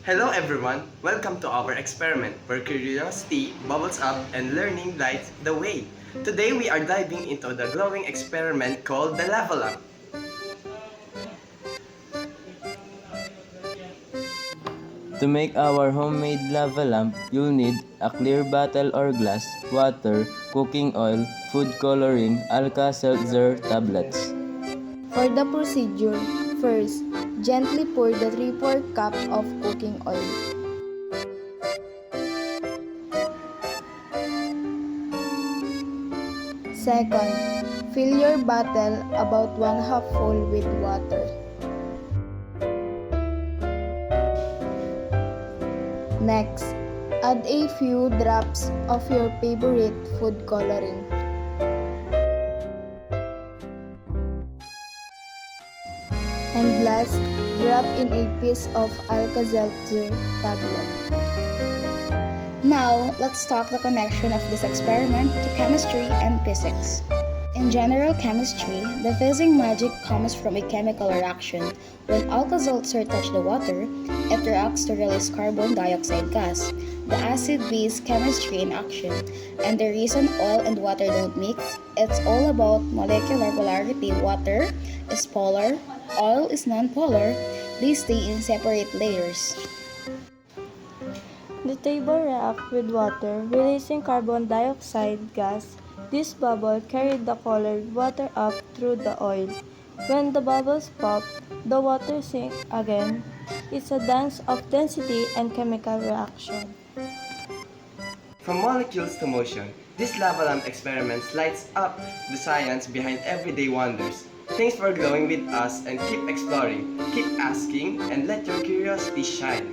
Hello everyone! Welcome to our experiment where curiosity bubbles up and learning lights the way. Today we are diving into the glowing experiment called the lava lamp. To make our homemade lava lamp, you'll need a clear bottle or glass, water, cooking oil, food coloring, Alka-Seltzer tablets. For the procedure, first, gently pour the 3/4 cup of cooking oil. Second, fill your bottle about 1/2 full with water. Next, add a few drops of your favorite food coloring. And last, drop in a piece of Alka-Seltzer tablet. Now, let's talk the connection of this experiment to chemistry and physics. In general chemistry, the fizzing magic comes from a chemical reaction. When Alka-Seltzer touches the water, it reacts to release carbon dioxide gas, the acid-base chemistry in action. And the reason oil and water don't mix, it's all about molecular polarity. Water is polar, oil is non-polar, they stay in separate layers. The table reacts with water, releasing carbon dioxide gas. This bubble carried the colored water up through the oil. When the bubbles pop, the water sinks again. It's a dance of density and chemical reaction. From molecules to motion, this lava lamp experiment lights up the science behind everyday wonders. Thanks for glowing with us and keep exploring, keep asking, and let your curiosity shine.